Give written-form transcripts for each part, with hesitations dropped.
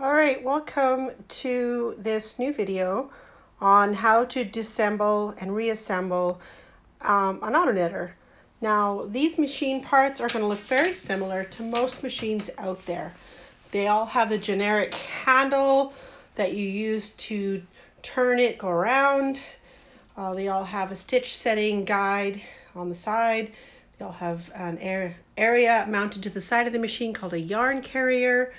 All right, welcome to this new video on how to disassemble and reassemble an Auto Knitter. Now, these machine parts are going to look very similar to most machines out there. They all have the generic handle that you use to turn it, go around. They all have a stitch setting guide on the side. They all have an area mounted to the side of the machine called a yarn carrier.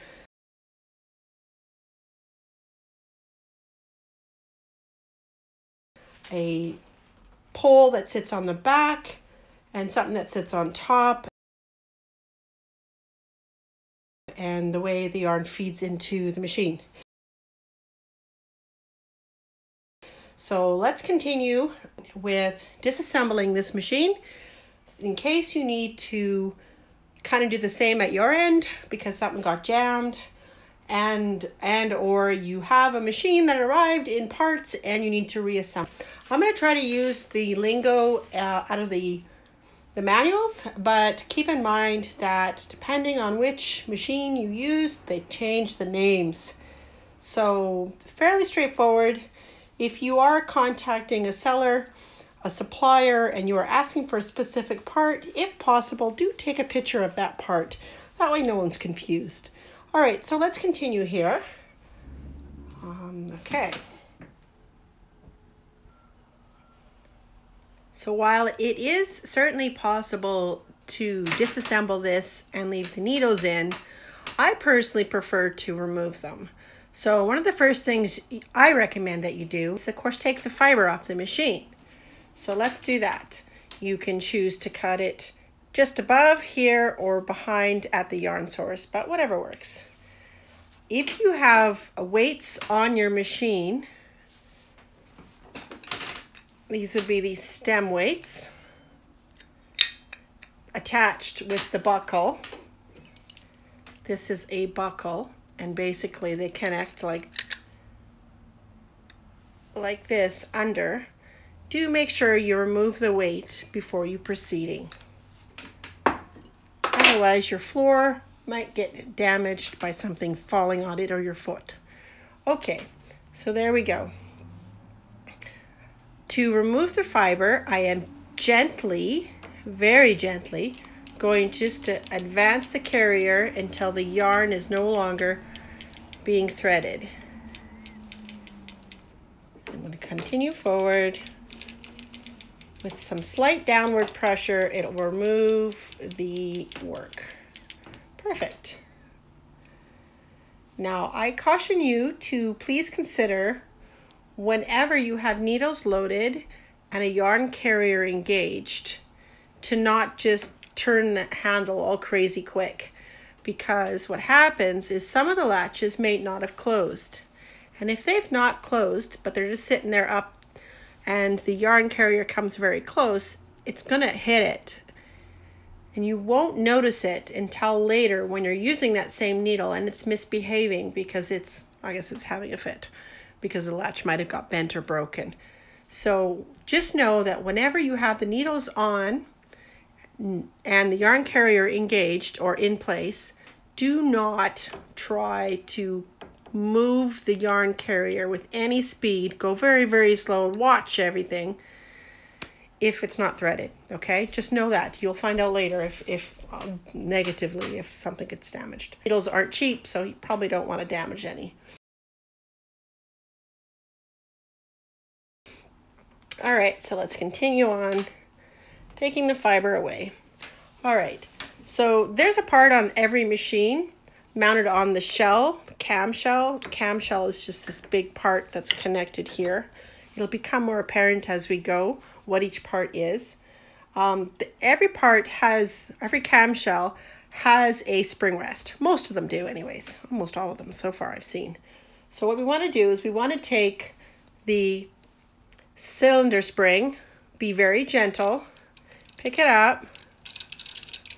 A pole that sits on the back and something that sits on top, and the way the yarn feeds into the machine. So let's continue with disassembling this machine in case you need to kind of do the same at your end because something got jammed and or you have a machine that arrived in parts and you need to reassemble. I'm going to try to use the lingo out of the manuals, but keep in mind that depending on which machine you use, they change the names. So fairly straightforward. If you are contacting a seller, a supplier, and you are asking for a specific part, if possible, do take a picture of that part. That way no one's confused. All right, so let's continue here. Okay. So while it is certainly possible to disassemble this and leave the needles in, I personally prefer to remove them. So one of the first things I recommend that you do is, of course, take the fiber off the machine. So let's do that. You can choose to cut it just above here or behind at the yarn source, but whatever works. If you have weights on your machine, these would be these stem weights attached with the buckle. This is a buckle, and basically they connect like this under. Do make sure you remove the weight before you proceeding. Otherwise your floor might get damaged by something falling on it or your foot. Okay, so there we go. To remove the fiber, I am gently, very gently, going just to advance the carrier until the yarn is no longer being threaded. I'm going to continue forward. With some slight downward pressure, it will remove the work. Perfect. Now, I caution you to please consider whenever you have needles loaded and a yarn carrier engaged to not just turn the handle all crazy quick, because what happens is some of the latches may not have closed. And if they've not closed, but they're just sitting there up and the yarn carrier comes very close, it's going to hit it. And you won't notice it until later when you're using that same needle and it's misbehaving because I guess it's having a fit because the latch might have got bent or broken. So just know that whenever you have the needles on and the yarn carrier engaged or in place, do not try to move the yarn carrier with any speed. Go very, very slow. Watch everything if it's not threaded, okay? Just know that. You'll find out later if negatively, if something gets damaged. Needles aren't cheap, so you probably don't want to damage any. All right, so let's continue on taking the fiber away. All right, so there's a part on every machine mounted on the shell, the camshell. The camshell is just this big part that's connected here. It'll become more apparent as we go what each part is. Every camshell has a spring rest. Most of them do anyways, almost all of them so far I've seen. So what we want to do is we want to take the cylinder spring, be very gentle, pick it up,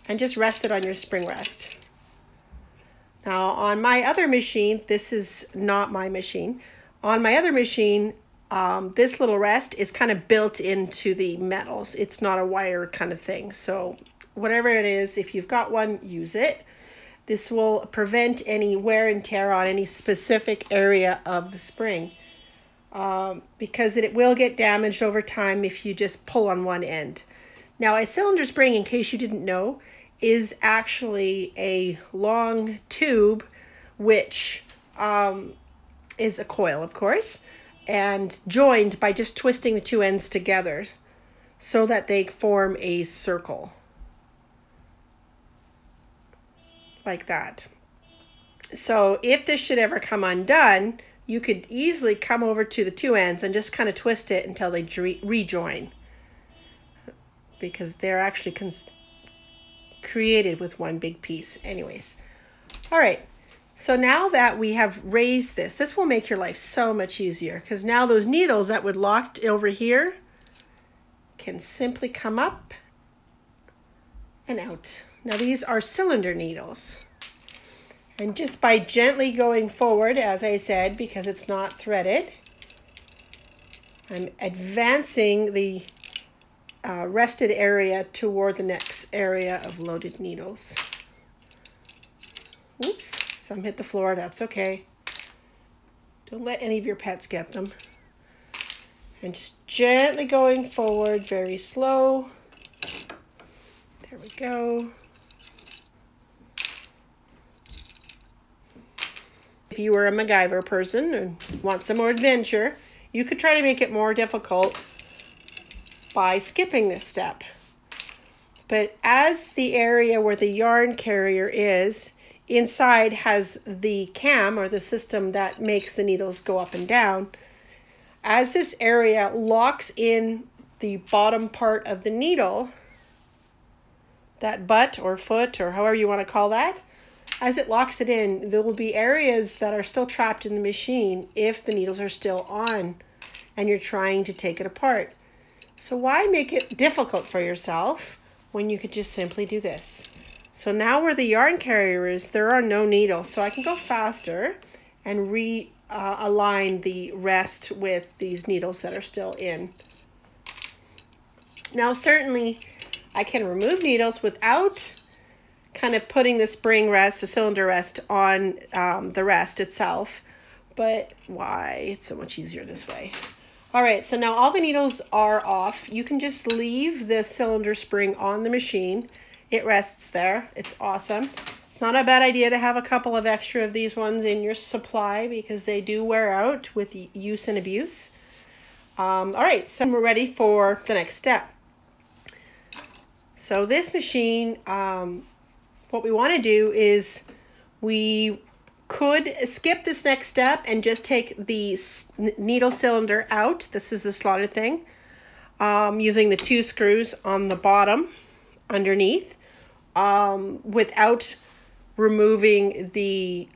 and just rest it on your spring rest. Now on my other machine, this is not my machine. On my other machine, this little rest is kind of built into the metals. It's not a wire kind of thing. So whatever it is, if you've got one, use it. This will prevent any wear and tear on any specific area of the spring, because it will get damaged over time if you just pull on one end. Now, a cylinder spring, in case you didn't know, is actually a long tube which is a coil, of course, and joined by just twisting the two ends together so that they form a circle like that. So if this should ever come undone, you could easily come over to the two ends and just kind of twist it until they rejoin, because they're actually created with one big piece. Anyways, all right. So now that we have raised this will make your life so much easier, because now those needles that would locked over here can simply come up and out. Now these are cylinder needles. And just by gently going forward, as I said, because it's not threaded, I'm advancing the rested area toward the next area of loaded needles. Oops, some hit the floor, that's okay. Don't let any of your pets get them. And just gently going forward, very slow. There we go. If you were a MacGyver person and want some more adventure, you could try to make it more difficult by skipping this step. But as the area where the yarn carrier is, inside has the cam, or the system that makes the needles go up and down. As this area locks in the bottom part of the needle, that butt or foot or however you want to call that, as it locks it in, there will be areas that are still trapped in the machine if the needles are still on and you're trying to take it apart. So why make it difficult for yourself when you could just simply do this? So now where the yarn carrier is, there are no needles, so I can go faster and realign the rest with these needles that are still in. Now certainly I can remove needles without kind of putting the spring rest, the cylinder rest, on the rest itself, but why? It's so much easier this way. All right, so now all the needles are off. You can just leave the cylinder spring on the machine. It rests there. It's awesome. It's not a bad idea to have a couple of extra of these ones in your supply, because they do wear out with use and abuse. All right, so we're ready for the next step. So this machine, what we want to do is we could skip this next step and just take the needle cylinder out. This is the slotted thing, using the 2 screws on the bottom underneath, without removing the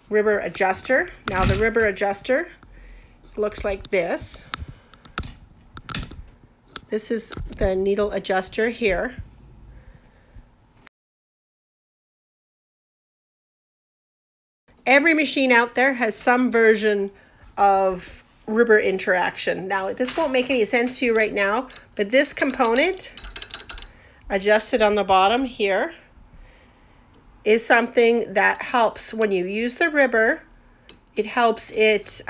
ribber adjuster. Now the ribber adjuster looks like this. This is the needle adjuster here. Every machine out there has some version of ribber interaction. Now, this won't make any sense to you right now, but this component adjusted on the bottom here is something that helps when you use the ribber. It helps it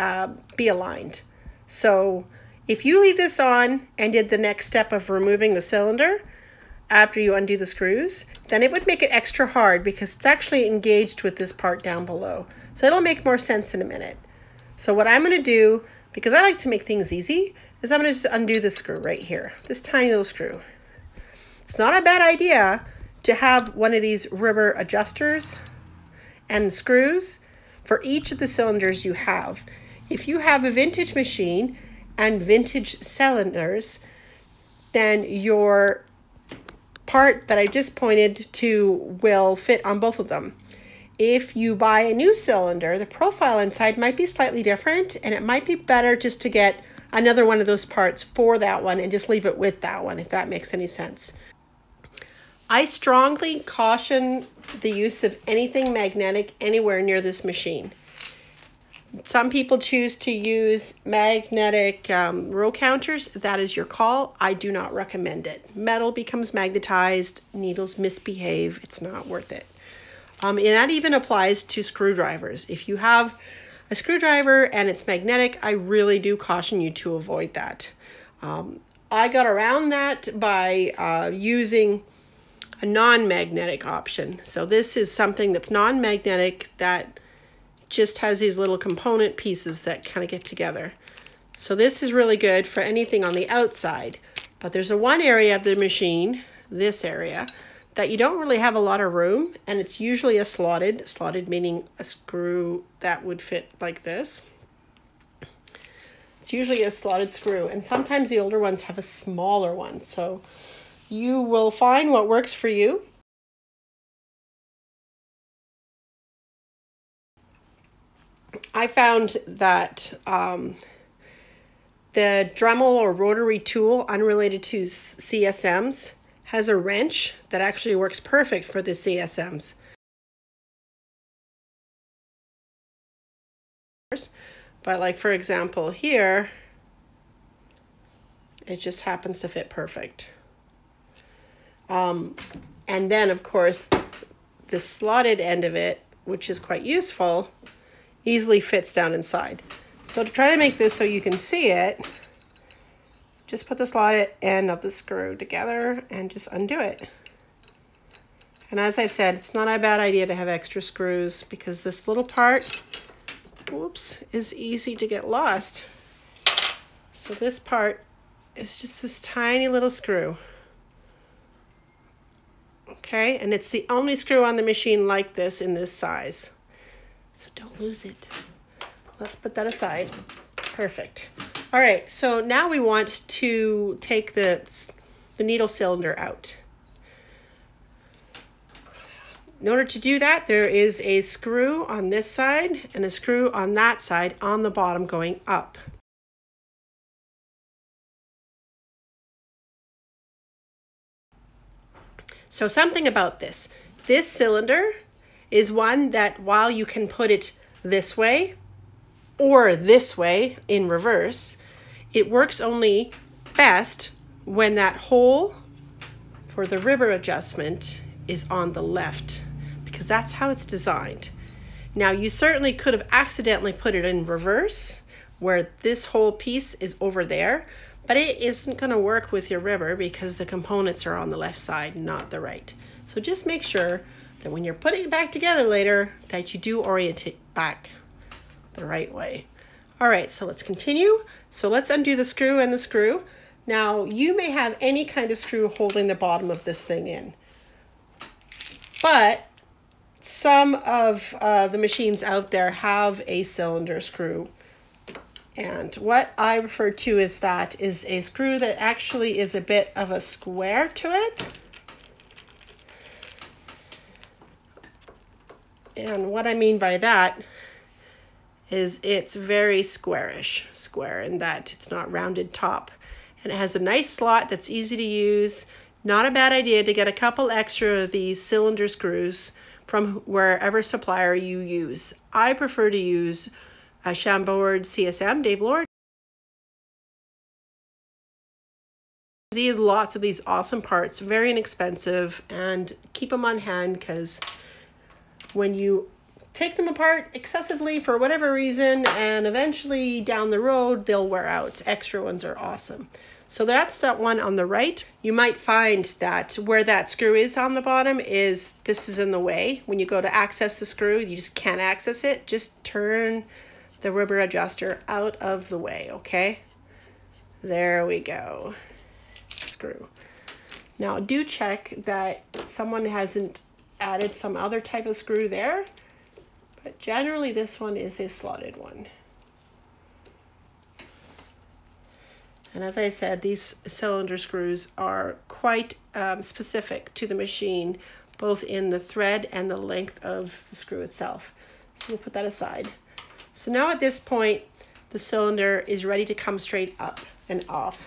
be aligned. So if you leave this on and did the next step of removing the cylinder after you undo the screws, then it would make it extra hard because it's actually engaged with this part down below. So it'll make more sense in a minute. So what I'm going to do, because I like to make things easy, is I'm going to just undo the screw right here, this tiny little screw. It's not a bad idea to have one of these ribber adjusters and screws for each of the cylinders you have. If you have a vintage machine and vintage cylinders, then your part that I just pointed to will fit on both of them. If you buy a new cylinder, the profile inside might be slightly different, and it might be better just to get another one of those parts for that one and just leave it with that one, if that makes any sense. I strongly caution the use of anything magnetic anywhere near this machine. Some people choose to use magnetic row counters. That is your call. I do not recommend it. Metal becomes magnetized, needles misbehave. It's not worth it. And that even applies to screwdrivers. If you have a screwdriver and it's magnetic, I really do caution you to avoid that. I got around that by using a non-magnetic option. So this is something that's non-magnetic that just has these little component pieces that kind of get together. So this is really good for anything on the outside. But there's one area of the machine, this area, that you don't really have a lot of room, and it's usually a slotted meaning a screw that would fit like this. It's usually a slotted screw, and sometimes the older ones have a smaller one. So you will find what works for you. I found that the Dremel or rotary tool, unrelated to CSMs, has a wrench that actually works perfect for the CSMs. But like for example here, it just happens to fit perfect. And then of course the slotted end of it, which is quite useful, easily fits down inside. So to try to make this so you can see it, just put the slotted end of the screw together and just undo it. And as I've said, it's not a bad idea to have extra screws because this little part, whoops, is easy to get lost. So this part is just this tiny little screw. Okay, and it's the only screw on the machine like this in this size. So don't lose it. Let's put that aside. Perfect. All right, so now we want to take the needle cylinder out. In order to do that, there is a screw on this side and a screw on that side on the bottom going up. So something about this. This cylinder is one that while you can put it this way or this way in reverse, it works only best when that hole for the ribber adjustment is on the left, because that's how it's designed. Now you certainly could have accidentally put it in reverse where this whole piece is over there, but it isn't going to work with your ribber because the components are on the left side, not the right. So just make sure that when you're putting it back together later, that you do orient it back the right way. All right, so let's continue. So let's undo the screw and the screw. Now you may have any kind of screw holding the bottom of this thing in, but some of the machines out there have a cylinder screw. And what I refer to as that is a screw that actually is a bit of a square to it. And what I mean by that is it's very squarish, square in that it's not rounded top. And it has a nice slot that's easy to use. Not a bad idea to get a couple extra of these cylinder screws from wherever supplier you use. I prefer to use a Chambord CSM, Dave Lord. He has lots of these awesome parts, very inexpensive, and keep them on hand because when you take them apart excessively for whatever reason and eventually down the road they'll wear out. Extra ones are awesome. So that's that one on the right. You might find that where that screw is on the bottom this is in the way. When you go to access the screw, you just can't access it. Just turn the rubber adjuster out of the way, okay? There we go. Screw. Now do check that someone hasn't added some other type of screw there, but generally this one is a slotted one. And as I said, these cylinder screws are quite specific to the machine, both in the thread and the length of the screw itself. So we'll put that aside. So now at this point, the cylinder is ready to come straight up and off.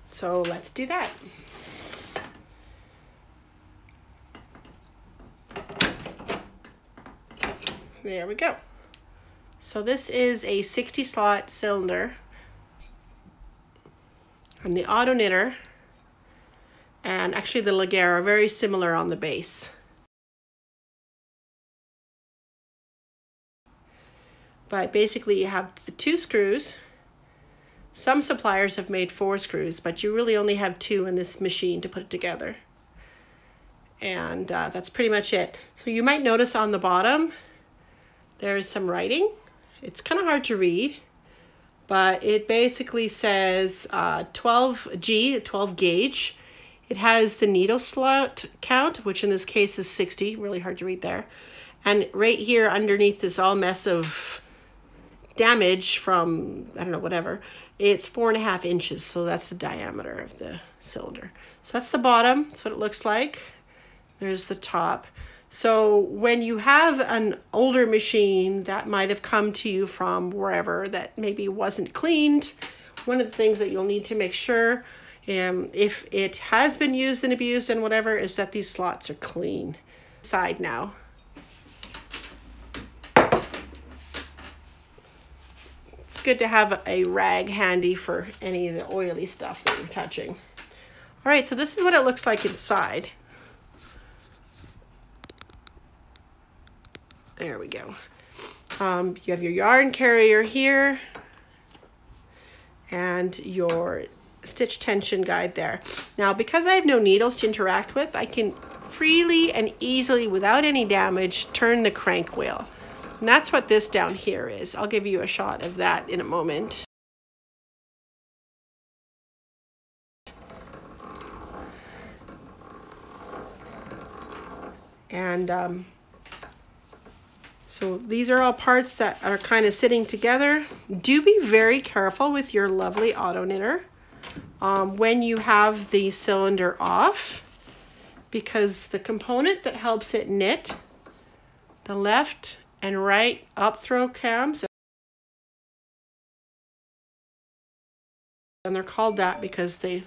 So let's do that. There we go. So this is a 60 slot cylinder on the Auto Knitter, and actually the Laguerre are very similar on the base. But basically you have the 2 screws. Some suppliers have made 4 screws, but you really only have 2 in this machine to put it together. And that's pretty much it. So you might notice on the bottom there's some writing. It's kind of hard to read, but it basically says 12G, 12 gauge. It has the needle slot count, which in this case is 60, really hard to read there. And right here underneath this all mess of damage from, I don't know, whatever, it's 4.5 inches. So that's the diameter of the cylinder. So that's the bottom. That's what it looks like. There's the top. So when you have an older machine that might have come to you from wherever that maybe wasn't cleaned, one of the things that you'll need to make sure, if it has been used and abused and whatever, is that these slots are clean. Side now. It's good to have a rag handy for any of the oily stuff that you're touching. All right, so this is what it looks like inside. There we go. You have your yarn carrier here and your stitch tension guide there. Now, because I have no needles to interact with, I can freely and easily, without any damage, turn the crank wheel. And that's what this down here is. I'll give you a shot of that in a moment. And so these are all parts that are kind of sitting together. Do be very careful with your lovely Auto Knitter when you have the cylinder off, because the component that helps it knit, the left and right up throw cams, and they're called that because they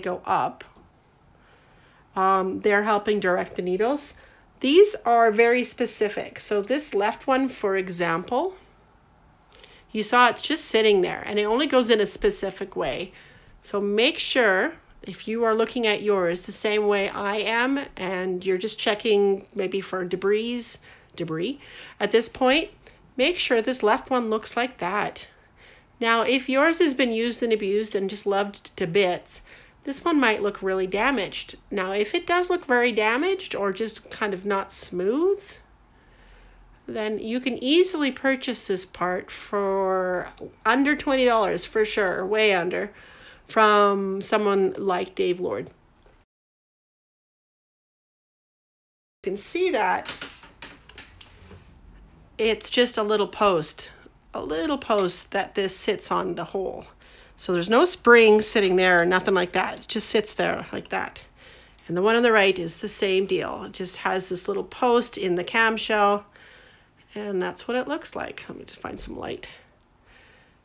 go up, they're helping direct the needles. These are very specific. So this left one, for example, you saw it's just sitting there and it only goes in a specific way. So make sure, if you are looking at yours the same way I am and you're just checking maybe for debris at this point, make sure this left one looks like that. Now, if yours has been used and abused and just loved to bits, this one might look really damaged. Now, if it does look very damaged or just kind of not smooth, then you can easily purchase this part for under $20 for sure, way under, from someone like Dave Lord. You can see that it's just a little post that this sits on the hole. So there's no spring sitting there or nothing like that. It just sits there like that. And the one on the right is the same deal. It just has this little post in the camshell, and that's what it looks like. Let me just find some light.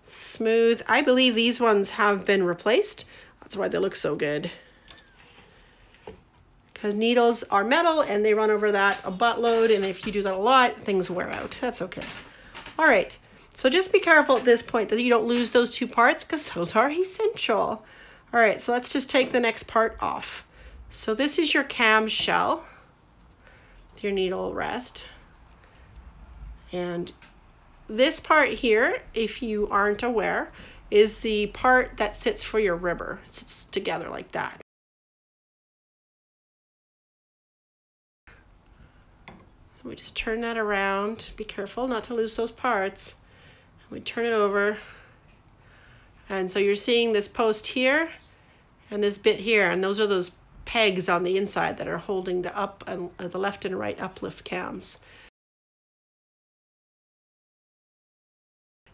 Smooth. I believe these ones have been replaced. That's why they look so good. Because needles are metal and they run over that a buttload, and if you do that a lot, things wear out. That's okay. All right. So just be careful at this point that you don't lose those 2 parts, because those are essential. All right, so let's just take the next part off. So this is your cam shell with your needle rest. And this part here, if you aren't aware, is the part that sits for your ribber. It sits together like that. We just turn that around. Be careful not to lose those parts. We turn it over, and so you're seeing this post here and this bit here, and those are those pegs on the inside that are holding the up and the left and right uplift cams.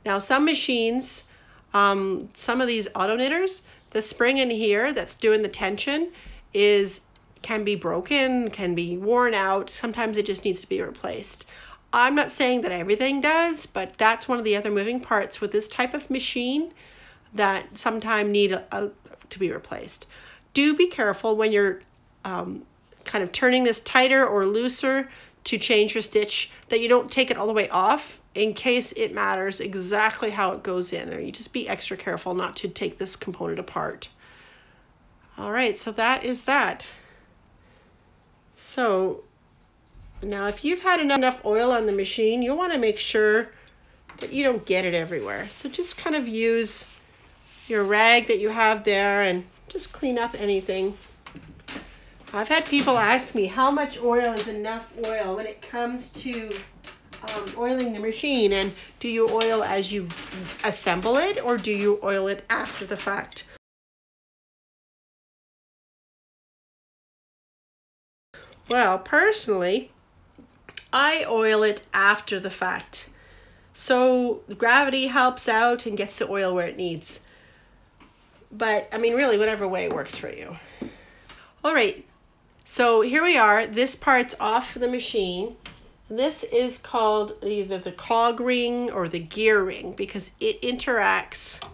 Now, some machines, some of these auto knitters, the spring in here that's doing the tension can be broken, can be worn out. Sometimes it just needs to be replaced. I'm not saying that everything does, but that's one of the other moving parts with this type of machine that sometimes need to be replaced. Do be careful when you're kind of turning this tighter or looser to change your stitch, that you don't take it all the way off in case it matters exactly how it goes in, or you just be extra careful not to take this component apart. All right, so that is that. So now if you've had enough oil on the machine, you'll want to make sure that you don't get it everywhere. So just kind of use your rag that you have there and just clean up anything. I've had people ask me how much oil is enough oil when it comes to oiling the machine, and do you oil as you assemble it or do you oil it after the fact? Well, personally, I oil it after the fact. So gravity helps out and gets the oil where it needs. But I mean, really, whatever way works for you. All right, so here we are. This part's off the machine. This is called either the cog ring or the gear ring because it interacts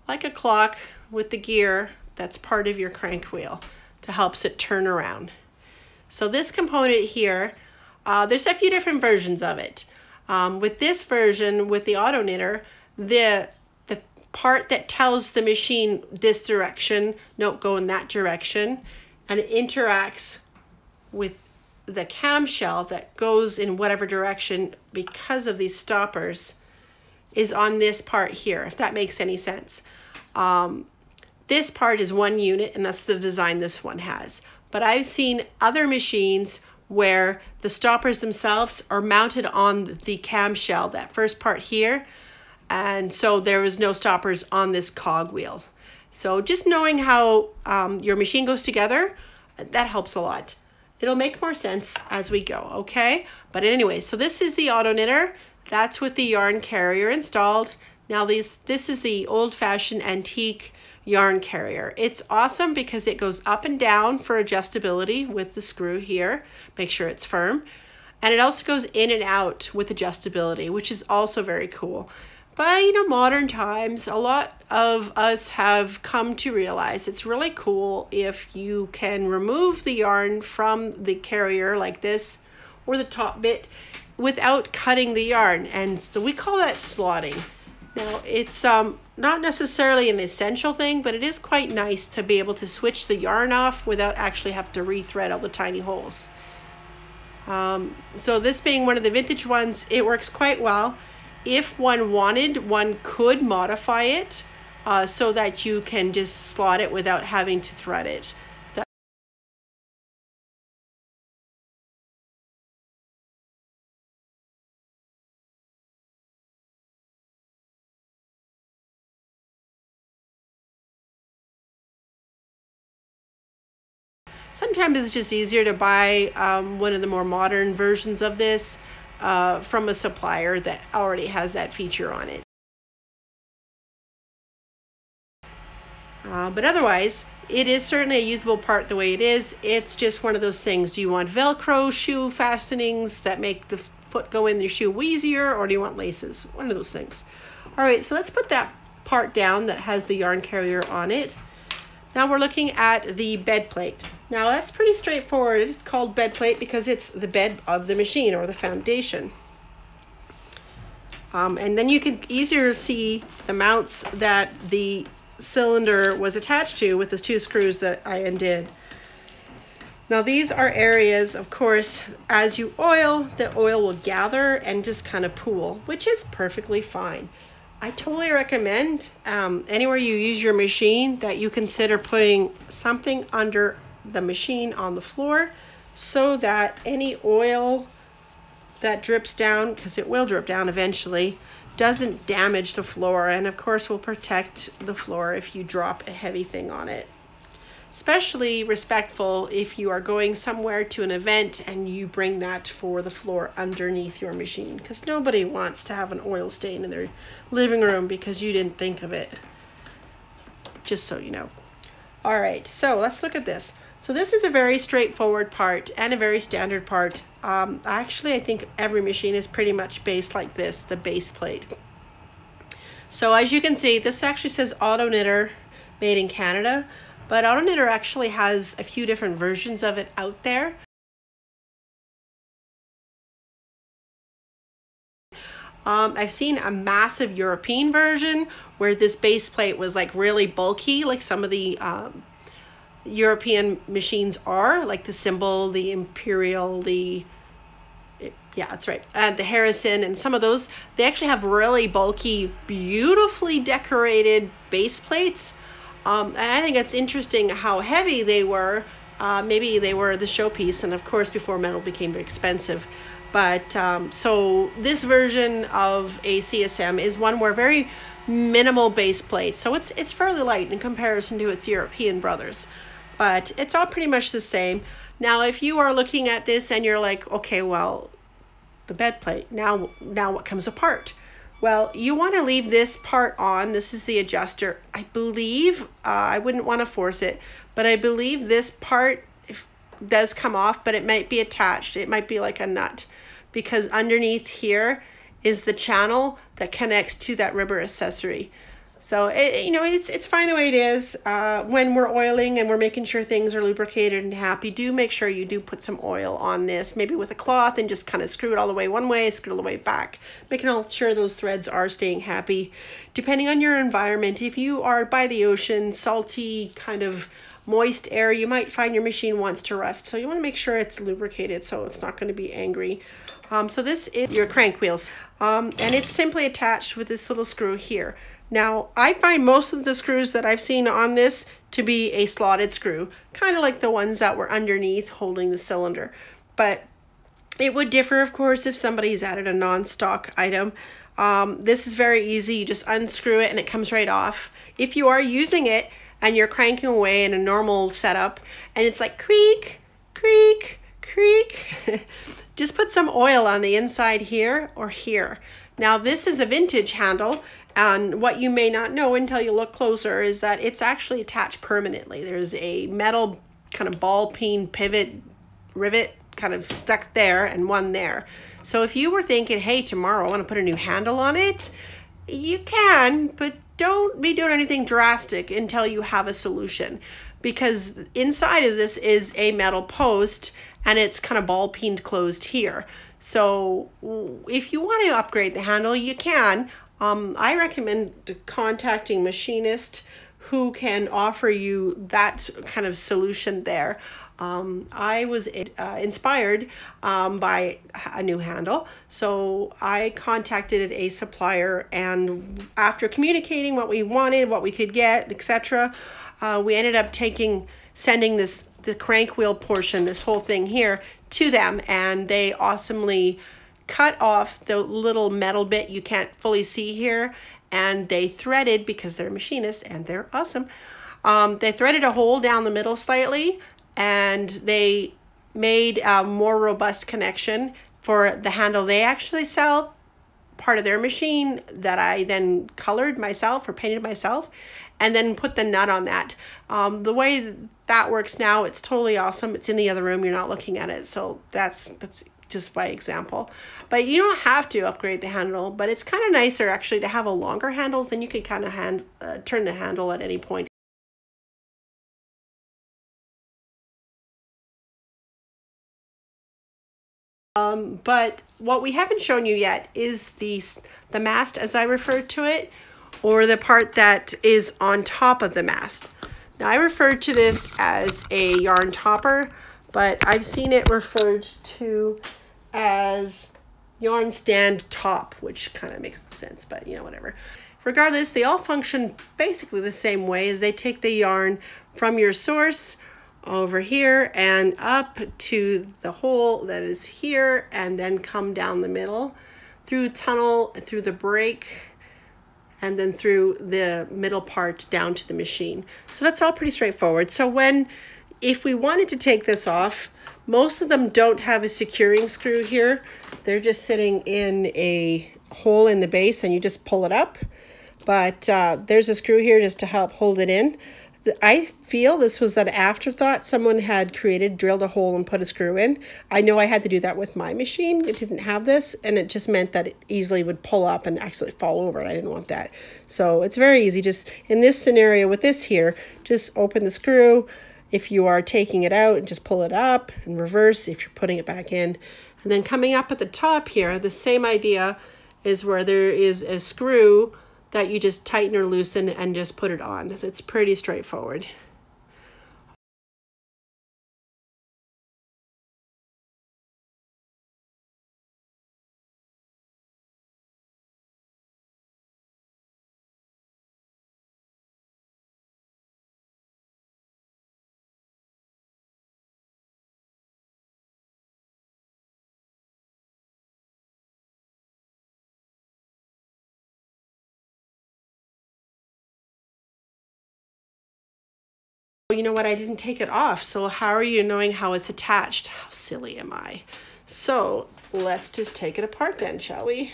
like a clock with the gear that's part of your crank wheel to helps it turn around. So this component here, there's a few different versions of it. With this version, with the Auto Knitter, the part that tells the machine this direction, no, go in that direction, and it interacts with the camshell that goes in whatever direction because of these stoppers is on this part here, if that makes any sense. This part is one unit, and that's the design this one has. But I've seen other machines where the stoppers themselves are mounted on the camshell, that first part here, and so there is no stoppers on this cog wheel. So just knowing how your machine goes together, that helps a lot. It'll make more sense as we go, okay? But anyway, so this is the Auto Knitter. That's with the yarn carrier installed. Now this is the old-fashioned antique yarn carrier. It's awesome because it goes up and down for adjustability with the screw here. Make sure it's firm. And it also goes in and out with adjustability, which is also very cool. But you know, modern times, a lot of us have come to realize it's really cool if you can remove the yarn from the carrier like this or the top bit without cutting the yarn. And so we call that slotting. Now it's not necessarily an essential thing, but it is quite nice to be able to switch the yarn off without actually have to rethread all the tiny holes. So this being one of the vintage ones, it works quite well. If one wanted, one could modify it so that you can just slot it without having to thread it. Sometimes it's just easier to buy one of the more modern versions of this from a supplier that already has that feature on it. But otherwise, it is certainly a usable part the way it is. It's just one of those things. Do you want Velcro shoe fastenings that make the foot go in your shoe easier, or do you want laces? One of those things. All right, so let's put that part down that has the yarn carrier on it. Now we're looking at the bed plate. Now that's pretty straightforward. It's called bed plate because it's the bed of the machine or the foundation. And then you can easier see the mounts that the cylinder was attached to with the two screws that I undid. Now these are areas, of course, as you oil, the oil will gather and just kind of pool, which is perfectly fine. I totally recommend anywhere you use your machine that you consider putting something under the machine on the floor so that any oil that drips down, because it will drip down eventually, doesn't damage the floor, and of course will protect the floor if you drop a heavy thing on it. Especially respectful if you are going somewhere to an event and you bring that for the floor underneath your machine, because nobody wants to have an oil stain in their living room because you didn't think of it. Just so you know. All right, so let's look at this. So this is a very straightforward part and a very standard part. Actually, I think every machine is pretty much based like this, the base plate. So as you can see, this actually says Auto Knitter made in Canada, but Auto Knitter actually has a few different versions of it out there. I've seen a massive European version where this base plate was like really bulky, like some of the European machines are, like the Symbol, the Imperial, yeah, that's right, the Harrison, and some of those, they actually have really bulky, beautifully decorated base plates. And I think it's interesting how heavy they were. Maybe they were the showpiece, and of course before metal became very expensive. But so this version of a CSM is one where very minimal base plate, so it's fairly light in comparison to its European brothers, but it's all pretty much the same. Now if you are looking at this and you're like, okay, well, the bed plate, now what comes apart? Well, you want to leave this part on. This is the adjuster. I believe, I wouldn't want to force it, but I believe this part does come off, but it might be attached. It might be like a nut, because underneath here is the channel that connects to that rubber accessory. So it's fine the way it is. When we're oiling and we're making sure things are lubricated and happy, do make sure you do put some oil on this, maybe with a cloth, and just kind of screw it all the way one way, screw it all the way back, making sure those threads are staying happy. Depending on your environment, if you are by the ocean, salty, kind of moist air, you might find your machine wants to rust. So you want to make sure it's lubricated so it's not going to be angry. So this is your crank wheels, and it's simply attached with this little screw here. Now, I find most of the screws that I've seen on this to be a slotted screw, kind of like the ones that were underneath holding the cylinder. But it would differ, of course, if somebody's added a non-stock item. This is very easy. You just unscrew it and it comes right off. If you are using it and you're cranking away in a normal setup and it's like creak, creak, creak, just put some oil on the inside here or here. Now, this is a vintage handle. And what you may not know until you look closer is that it's actually attached permanently. There's a metal kind of ball peen pivot rivet kind of stuck there and one there. So if you were thinking, hey, tomorrow I want to put a new handle on it, you can, but don't be doing anything drastic until you have a solution, because inside of this is a metal post and it's kind of ball peened closed here. So if you want to upgrade the handle, you can. I recommend contacting machinists who can offer you that kind of solution there. I was inspired by a new handle, so I contacted a supplier, and after communicating what we wanted, what we could get, etc., we ended up sending the crank wheel portion, this whole thing here, to them, and they awesomely cut off the little metal bit you can't fully see here, and they threaded, because they're machinists and they're awesome, they threaded a hole down the middle slightly, and they made a more robust connection for the handle they actually sell, part of their machine, that I then colored myself or painted myself, and then put the nut on that. The way that works now, it's totally awesome. It's in the other room, you're not looking at it, so that's just by example. But you don't have to upgrade the handle, but it's kind of nicer actually to have a longer handle, then you can kind of turn the handle at any point. But what we haven't shown you yet is the mast, as I referred to it, or the part that is on top of the mast. Now, I referred to this as a yarn topper, but I've seen it referred to as yarn stand top, which kind of makes sense, but whatever. Regardless, they all function basically the same way, as they take the yarn from your source over here and up to the hole that is here, and then come down the middle through tunnel, through the break, and then through the middle part down to the machine. So that's all pretty straightforward. So if we wanted to take this off, most of them don't have a securing screw here. They're just sitting in a hole in the base, and you just pull it up. But there's a screw here just to help hold it in. I feel this was an afterthought. Someone had drilled a hole and put a screw in. I know I had to do that with my machine. It didn't have this, and it just meant that it easily would pull up and actually fall over, and I didn't want that. So it's very easy. Just in this scenario with this here, just open the screw. If you are taking it out, and just pull it up, and reverse if you're putting it back in. And then coming up at the top here, the same idea is where there is a screw that you just tighten or loosen and just put it on. It's pretty straightforward. You know what, I didn't take it off, so how are you knowing how it's attached? How silly am I? So let's just take it apart then, shall we?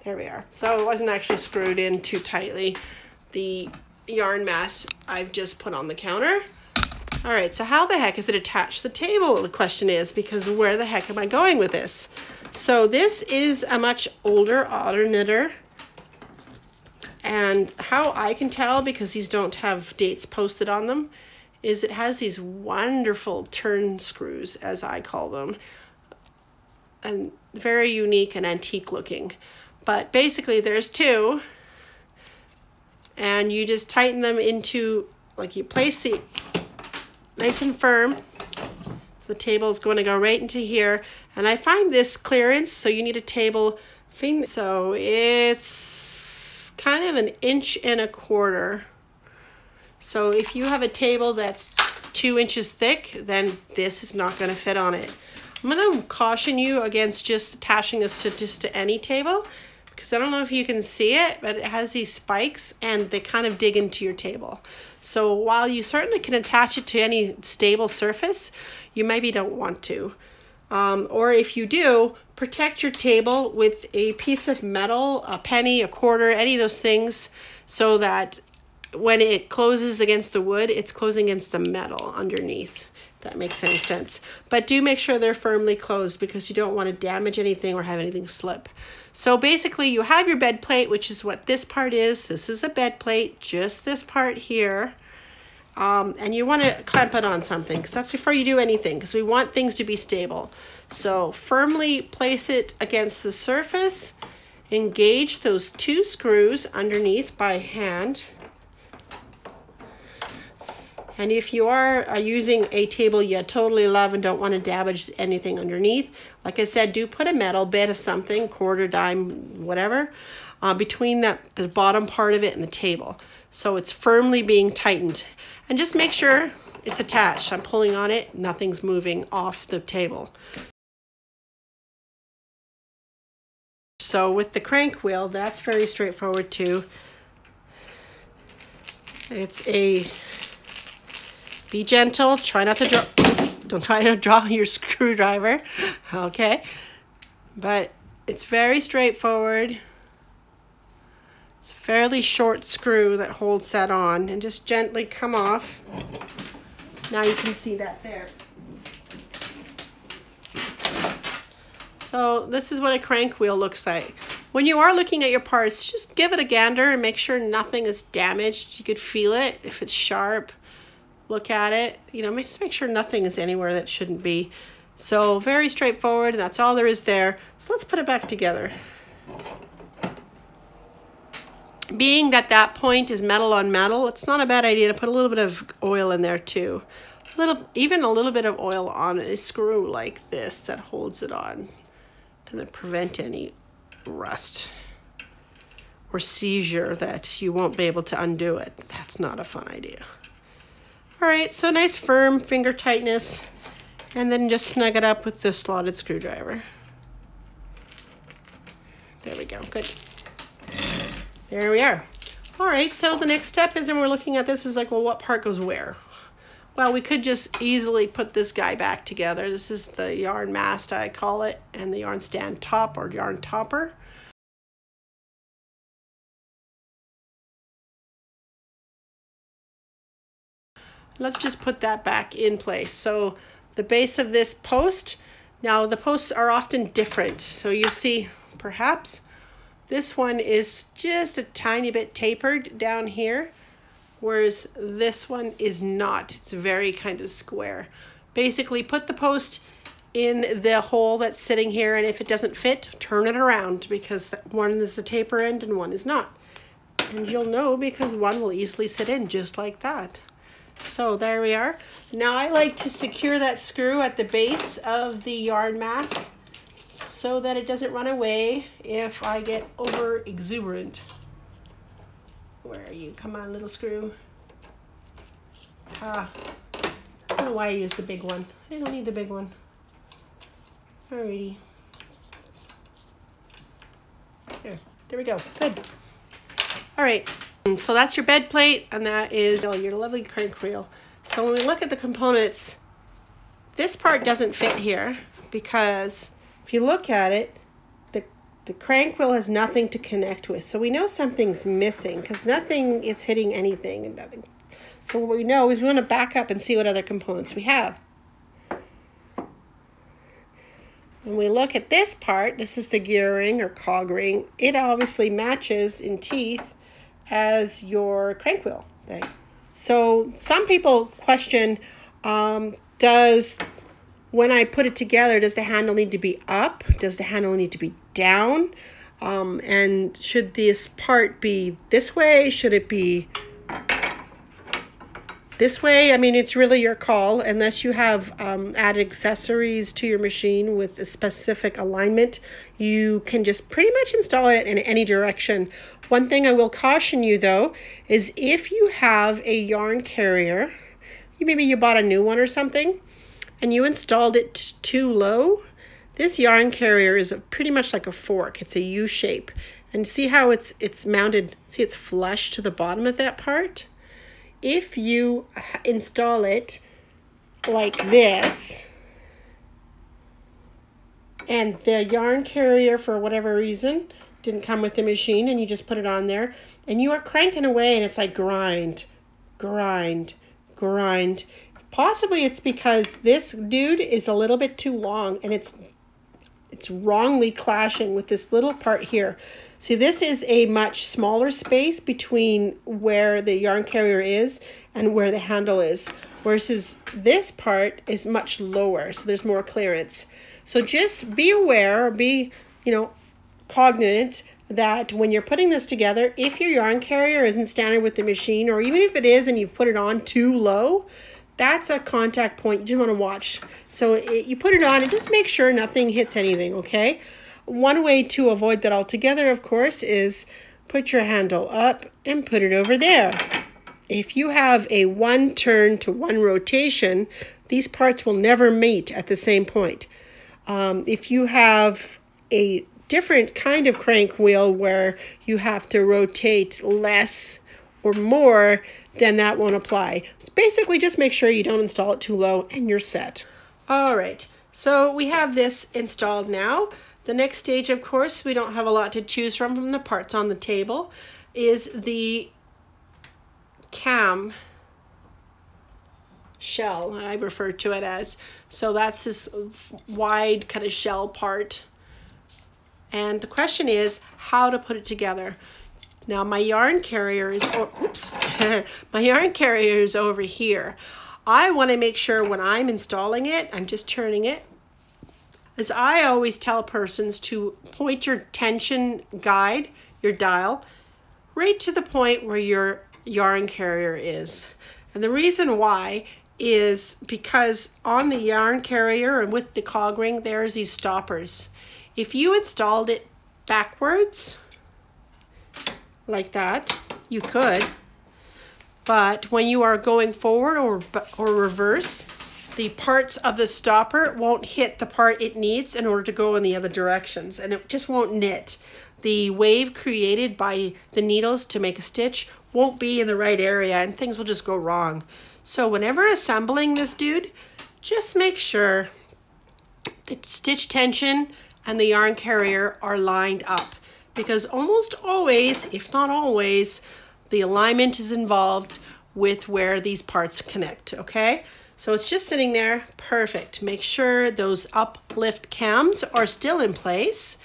There we are. So it wasn't actually screwed in too tightly. The yarn mass I've just put on the counter. All right, so how the heck is it attached to the table? The question is, because where the heck am I going with this? So this is a much older Auto Knitter. And how I can tell, because these don't have dates posted on them, is it has these wonderful turn screws, as I call them. And very unique and antique looking. But basically there's two, and you just tighten them into, like, you place the nice and firm. So the table is going to go right into here. And I find this clearance, so you need a table thing. So it's kind of 1.25 inches. So if you have a table that's 2 inches thick, then this is not going to fit on it. I'm going to caution you against just attaching this to any table, because I don't know if you can see it, but it has these spikes and they kind of dig into your table. So while you certainly can attach it to any stable surface, you maybe don't want to. Or if you do, protect your table with a piece of metal, a penny, a quarter, any of those things, so that when it closes against the wood, it's closing against the metal underneath. That makes any sense. But do make sure they're firmly closed, because you don't want to damage anything or have anything slip. So basically you have your bed plate, which is what this part is. This is a bed plate, just this part here. And you want to clamp it on something, because that's before you do anything, because we want things to be stable. So firmly place it against the surface. Engage those 2 screws underneath by hand. And if you are using a table you totally love and don't want to damage anything underneath, like I said, do put a metal bit of something, quarter, dime, whatever, between the bottom part of it and the table. So it's firmly being tightened. And just make sure it's attached. I'm pulling on it, nothing's moving off the table. So with the crank wheel, that's very straightforward too. It's a... Be gentle, try not to draw, don't try to draw your screwdriver, okay? But it's very straightforward. It's a fairly short screw that holds that on, and just gently come off. Now you can see that there. So this is what a crank wheel looks like. When you are looking at your parts, just give it a gander and make sure nothing is damaged. You could feel it if it's sharp. Look at it, you know, just make sure nothing is anywhere that shouldn't be. So very straightforward, and that's all there is there. So let's put it back together. Being that point is metal on metal, it's not a bad idea to put a little bit of oil in there too. Even a little bit of oil on a screw like this that holds it on to prevent any rust or seizure that you won't be able to undo it. That's not a fun idea. All right, so nice firm finger tightness, and then just snug it up with the slotted screwdriver. There we go, good. There we are. All right, so the next step is, and we're looking at this, is like, well, what part goes where? Well, we could just easily put this guy back together. This is the yarn mast, I call it, and the yarn stand top or yarn topper. Let's just put that back in place. So the base of this post, now the posts are often different. So you see, perhaps this one is just a tiny bit tapered down here, whereas this one is not. It's very kind of square. Basically, put the post in the hole that's sitting here, and if it doesn't fit, turn it around, because one is the taper end and one is not. And you'll know, because one will easily sit in just like that. So there we are. Now I like to secure that screw at the base of the yarn mask so that it doesn't run away if I get over exuberant. Where are you? Come on, little screw. I don't know why I use the big one. I don't need the big one. Alrighty. There we go. Good. All right. So that's your bed plate, and that is your lovely crank wheel. So when we look at the components, this part doesn't fit here because if you look at it, the crank wheel has nothing to connect with. So we know something's missing because nothing is hitting anything and nothing. So what we know is we want to back up and see what other components we have. When we look at this part, this is the gear ring or cog ring. It obviously matches in teeth as your crank wheel thing. So some people question, when I put it together, does the handle need to be up? Does the handle need to be down? And should this part be this way? Should it be this way? I mean, it's really your call. Unless you have added accessories to your machine with a specific alignment, you can just pretty much install it in any direction. One thing I will caution you though, is if you have a yarn carrier, maybe you bought a new one or something, and you installed it too low, this yarn carrier is pretty much like a fork. It's a U shape. And see how it's mounted, see it's flush to the bottom of that part? If you install it like this, and the yarn carrier for whatever reason didn't come with the machine and you just put it on there and you are cranking away and it's like grind, grind, grind. Possibly it's because this dude is a little bit too long and it's wrongly clashing with this little part here. See, this is a much smaller space between where the yarn carrier is and where the handle is, versus this part is much lower, so there's more clearance. So just be aware, be, cognizant that when you're putting this together, if your yarn carrier isn't standard with the machine, or even if it is and you've put it on too low, that's a contact point you just want to watch. So you put it on and just make sure nothing hits anything, okay? One way to avoid that altogether, of course, is put your handle up and put it over there. If you have a one turn to one rotation, these parts will never meet at the same point. If you have a different kind of crank wheel where you have to rotate less or more, then that won't apply. So basically just make sure you don't install it too low and you're set. All right, so we have this installed now. The next stage, of course, we don't have a lot to choose from the parts on the table, is the cam shell, I refer to it as. So that's this wide kind of shell part. And the question is how to put it together. Now my yarn carrier is, my yarn carrier is over here. I want to make sure when I'm installing it, I'm just turning it, as I always tell persons to point your tension guide, your dial, right to the point where your yarn carrier is. And the reason why is because on the yarn carrier and with the cog ring, there's these stoppers. If you installed it backwards, like that, you could, but when you are going forward or reverse, the parts of the stopper won't hit the part it needs in order to go in the other directions, and it just won't knit. The wave created by the needles to make a stitch won't be in the right area and things will just go wrong. So whenever assembling this dude, just make sure the stitch tension and the yarn carrier are lined up, because almost always, if not always, the alignment is involved with where these parts connect, okay? So it's just sitting there, perfect. Make sure those uplift cams are still in place.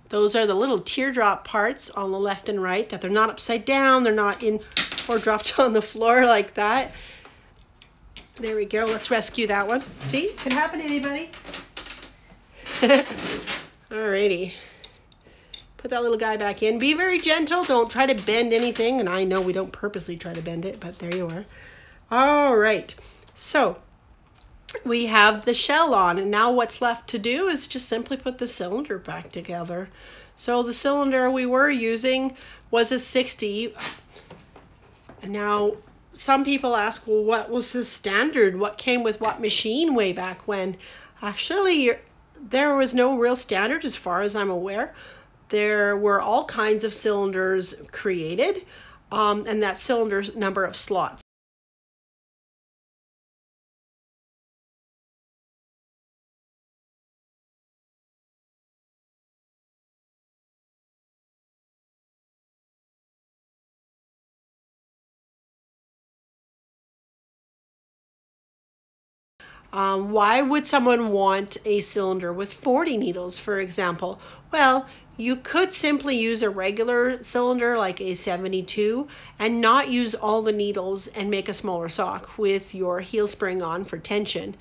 Those are the little teardrop parts on the left and right, that they're not upside down, they're not in or dropped on the floor like that. There we go, let's rescue that one. See, it can happen to anybody. Alrighty. Put that little guy back in. Be very gentle, don't try to bend anything, and I know we don't purposely try to bend it, but there you are. All right, so we have the shell on, and now what's left to do is just simply put the cylinder back together. So the cylinder we were using was a 60. Now some people ask, well, what was the standard? What came with what machine way back when? Actually, there was no real standard as far as I'm aware. There were all kinds of cylinders created. and that cylinder's number of slots. Why would someone want a cylinder with 40 needles, for example? Well, you could simply use a regular cylinder like a 72 and not use all the needles and make a smaller sock with your heel spring on for tension.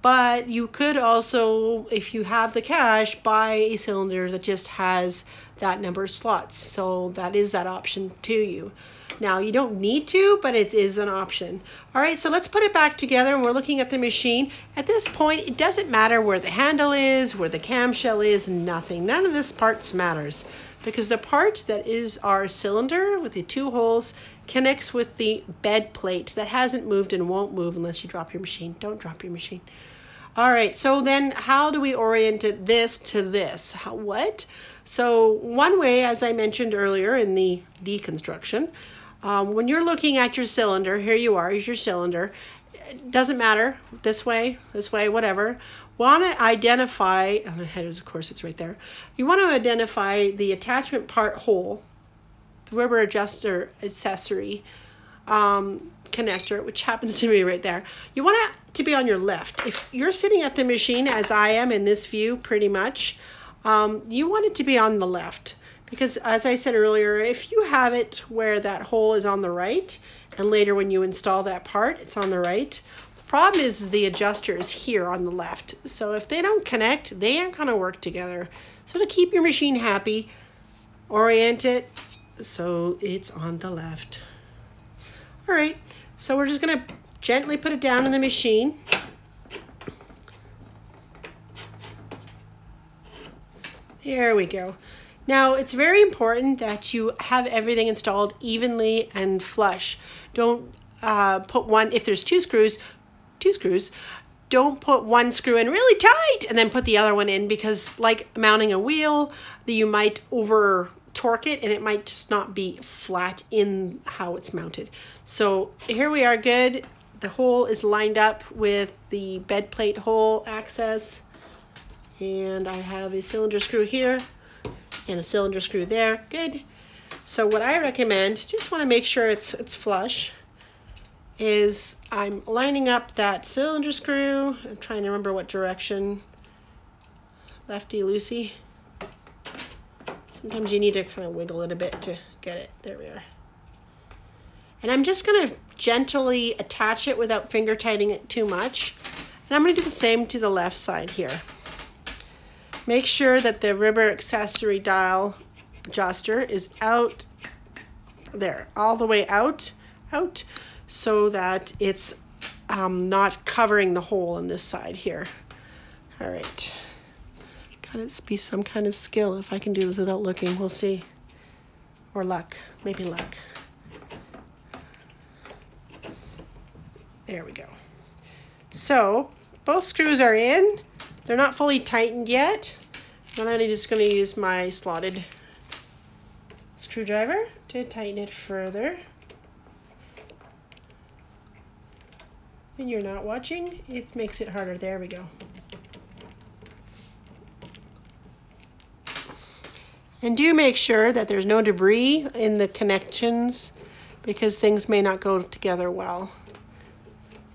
But you could also, if you have the cash, buy a cylinder that just has that number of slots. So that is that option to you. Now, you don't need to, but it is an option. All right, so let's put it back together, and we're looking at the machine. At this point, it doesn't matter where the handle is, where the camshell is, nothing. None of this parts matters, because the part that is our cylinder with the 2 holes connects with the bed plate that hasn't moved and won't move unless you drop your machine. Don't drop your machine. All right, so then how do we orient this to this? What? So one way, as I mentioned earlier in the deconstruction, when you're looking at your cylinder, here you are, here's your cylinder. It doesn't matter, this way, whatever. Want to identify, on the head is, of course, it's right there. You want to identify the attachment part hole, the rubber adjuster accessory connector, which happens to be right there. You want it to be on your left. If you're sitting at the machine, as I am in this view, pretty much, you want it to be on the left. Because as I said earlier, if you have it where that hole is on the right, and later when you install that part, it's on the right, the problem is the adjuster is here on the left. So if they don't connect, they aren't going to work together. So to keep your machine happy, orient it so it's on the left. All right, so we're just going to gently put it down in the machine. There we go. Now, it's very important that you have everything installed evenly and flush. Don't put one, if there's two screws, don't put one screw in really tight and then put the other one in, because like mounting a wheel, you might over torque it and it might just not be flat in how it's mounted. So here we are, good. The hole is lined up with the bed plate hole access, and I have a cylinder screw here and a cylinder screw there. Good. So what I recommend, just want to make sure it's flush, is I'm lining up that cylinder screw. I'm trying to remember what direction. Lefty loosey. Sometimes you need to kind of wiggle it a bit to get it. There we are. And I'm just going to gently attach it without finger tightening it too much. And I'm going to do the same to the left side here. Make sure that the rubber accessory dial adjuster is out there, all the way out, so that it's not covering the hole on this side here. All right. Gotta be some kind of skill if I can do this without looking. We'll see. Or luck. Maybe luck. There we go. So both screws are in. They're not fully tightened yet. And I'm just going to use my slotted screwdriver to tighten it further. When you're not watching, it makes it harder. There we go. And do make sure that there's no debris in the connections, because things may not go together well.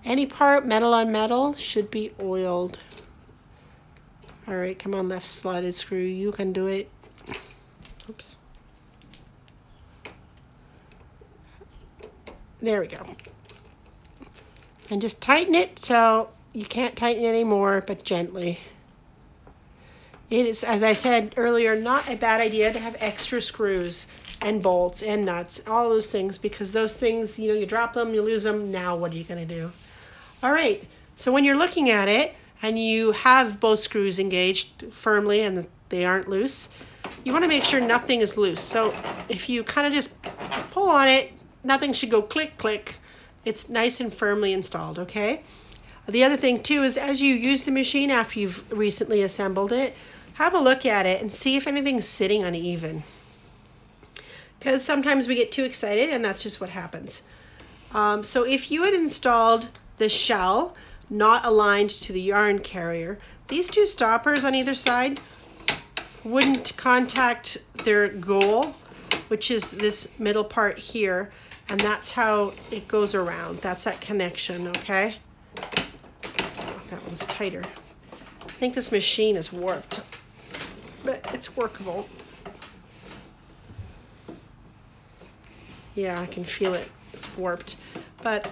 Any part, metal on metal, should be oiled. All right, come on, left slotted screw. You can do it. Oops. There we go. And just tighten it so you can't tighten it anymore, but gently. It is, as I said earlier, not a bad idea to have extra screws and bolts and nuts, all those things, because those things, you know, you drop them, you lose them. Now what are you going to do? All right, so when you're looking at it and you have both screws engaged firmly and they aren't loose, you want to make sure nothing is loose. So if you kind of just pull on it, nothing should go click, click. It's nice and firmly installed, okay? The other thing too is, as you use the machine after you've recently assembled it, have a look at it and see if anything's sitting uneven. because sometimes we get too excited and that's just what happens. So if you had installed the shell not aligned to the yarn carrier, these two stoppers on either side wouldn't contact their goal, which is this middle part here, and that's how it goes around. That's that connection, okay? Oh, that one's tighter. I think this machine is warped, but it's workable. Yeah, I can feel it. It's warped, but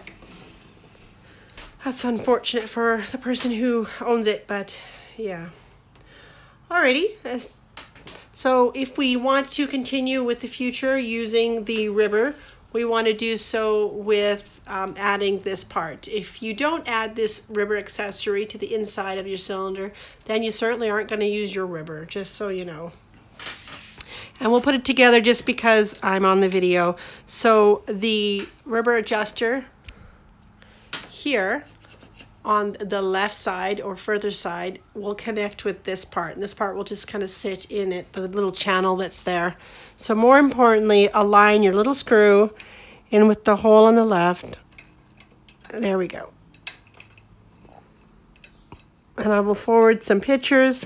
that's unfortunate for the person who owns it, but yeah. Alrighty. So if we want to continue with the future using the ribber, we want to do so with adding this part. If you don't add this ribber accessory to the inside of your cylinder, then you certainly aren't going to use your ribber, just so you know. And we'll put it together just because I'm on the video. So the ribber adjuster here on the left side or further side will connect with this part, and this part will just kind of sit in it, the little channel that's there. So more importantly, align your little screw in with the hole on the left. There we go. And I will forward some pictures.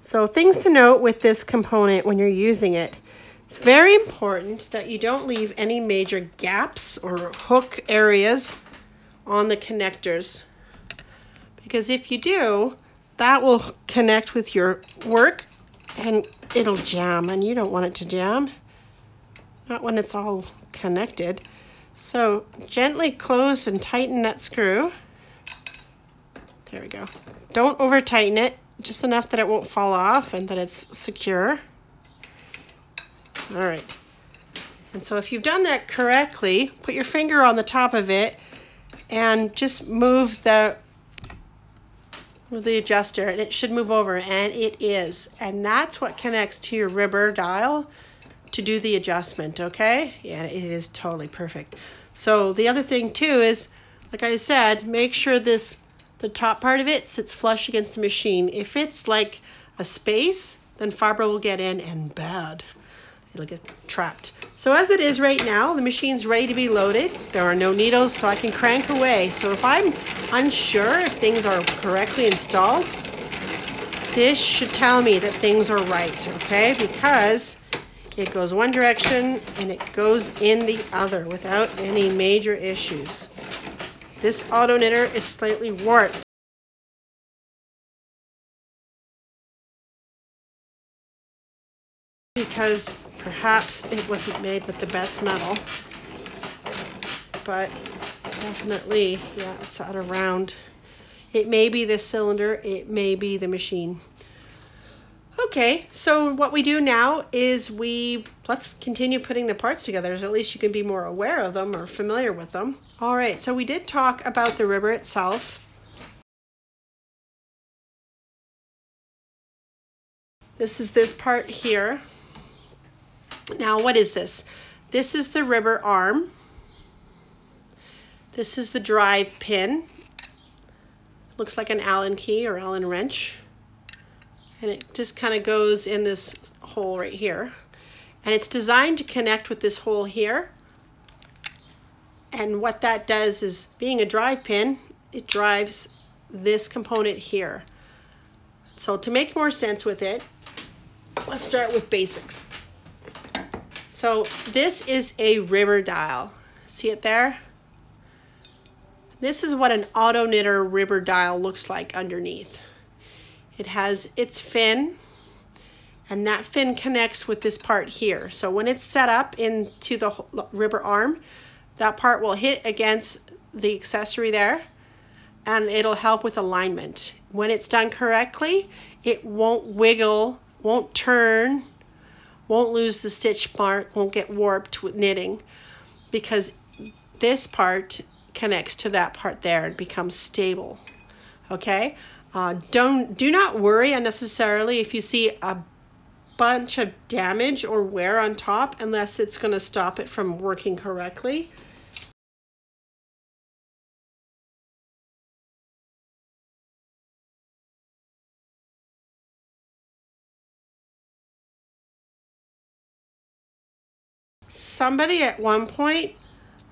So things to note with this component when you're using it. It's very important that you don't leave any major gaps or hook areas on the connectors, because if you do, that will connect with your work and it'll jam, and you don't want it to jam, not when it's all connected. So gently close and tighten that screw. There we go. Don't over tighten it, just enough that it won't fall off and that it's secure. All right, and so if you've done that correctly, put your finger on the top of it and just move the adjuster, and it should move over, and it is. And that's what connects to your ribber dial to do the adjustment, okay? Yeah, it is totally perfect. So the other thing too is, like I said, make sure the top part of it sits flush against the machine. If it's like a space, then fiber will get in and bad. It'll get trapped. So as it is right now, the machine's ready to be loaded. There are no needles, so I can crank away. So if I'm unsure if things are correctly installed, this should tell me that things are right, okay? Because it goes one direction and it goes in the other without any major issues. This auto knitter is slightly warped because perhaps it wasn't made with the best metal, but definitely, yeah, it's out of round. It may be the cylinder, it may be the machine. Okay, so what we do now is let's continue putting the parts together, so at least you can be more aware of them or familiar with them. All right, so we did talk about the ribber itself. This is this part here. Now, what is this? This is the ribber arm. This is the drive pin. Looks like an Allen key or Allen wrench. And it just kind of goes in this hole right here. And it's designed to connect with this hole here. And what that does is, being a drive pin, it drives this component here. So to make more sense with it, let's start with basics. So this is a ribber dial. See it there? This is what an auto knitter ribber dial looks like underneath. It has its fin, and that fin connects with this part here. So when it's set up into the ribber arm, that part will hit against the accessory there, and it'll help with alignment. When it's done correctly, it won't wiggle, won't turn, won't lose the stitch mark, won't get warped with knitting, because this part connects to that part there and becomes stable. Okay? Do not worry unnecessarily if you see a bunch of damage or wear on top, unless it's going to stop it from working correctly. Somebody at one point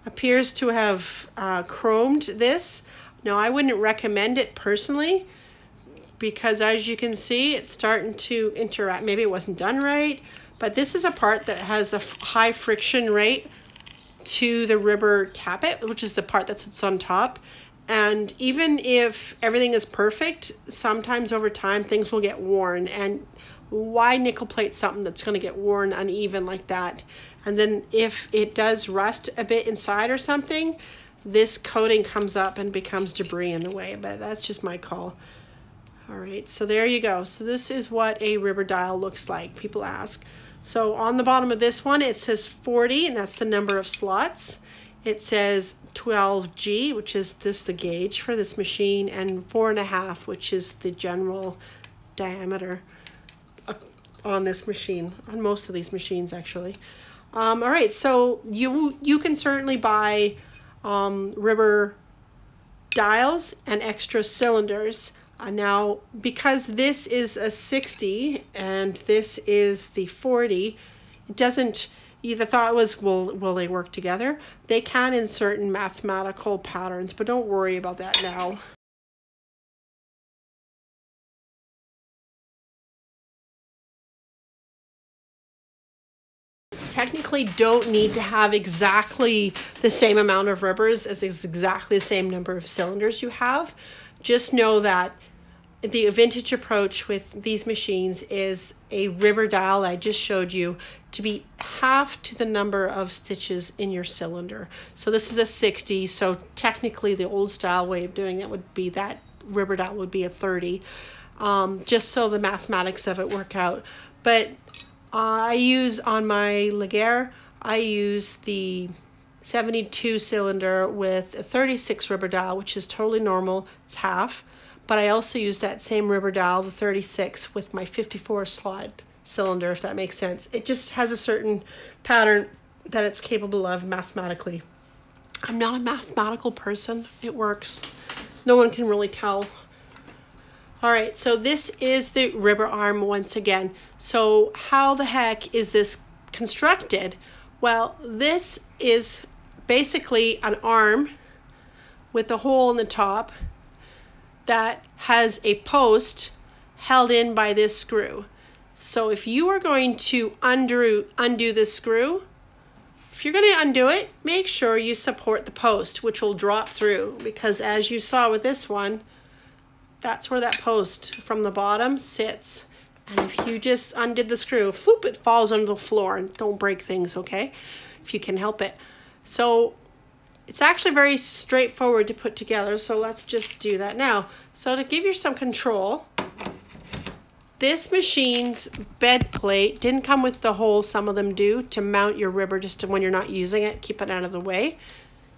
appears to have chromed this. Now, I wouldn't recommend it personally because, as you can see, it's starting to interact. Maybe it wasn't done right, but this is a part that has a high friction rate to the ribber tappet, which is the part that sits on top. And even if everything is perfect, sometimes over time things will get worn. And why nickel plate something that's going to get worn uneven like that? And then if it does rust a bit inside or something, this coating comes up and becomes debris in the way. But that's just my call. All right, so there you go. So this is what a ribber dial looks like, people ask. So on the bottom of this one, it says 40, and that's the number of slots. It says 12G, which is the gauge for this machine, and 4.5, which is the general diameter on this machine, on most of these machines actually. All right, so you can certainly buy ribber dials and extra cylinders. Now, because this is a 60 and this is the 40, it doesn't, the thought was, will they work together? They can in certain mathematical patterns, but don't worry about that now. Technically don't need to have exactly the same amount of ribbers as exactly the same number of cylinders you have. Just know that the vintage approach with these machines is a ribber dial I just showed you to be half to the number of stitches in your cylinder. So this is a 60, so technically the old style way of doing it would be that ribber dial would be a 30, just so the mathematics of it work out. But I use on my Laguerre, I use the 72 cylinder with a 36 ribber dial, which is totally normal, it's half. But I also use that same ribber dial, the 36, with my 54 slot cylinder, if that makes sense. It just has a certain pattern that it's capable of mathematically. I'm not a mathematical person. It works. No one can really tell. All right, so this is the ribber arm once again. So how the heck is this constructed? Well, this is basically an arm with a hole in the top that has a post held in by this screw. So if you are going to undo this screw, if you're going to undo it, make sure you support the post, which will drop through, because as you saw with this one, that's where that post from the bottom sits. And if you just undid the screw, floop, it falls onto the floor. And don't break things, okay? If you can help it. So it's actually very straightforward to put together, so let's just do that now. So to give you some control, this machine's bed plate didn't come with the hole some of them do to mount your ribber just to when you're not using it, keep it out of the way.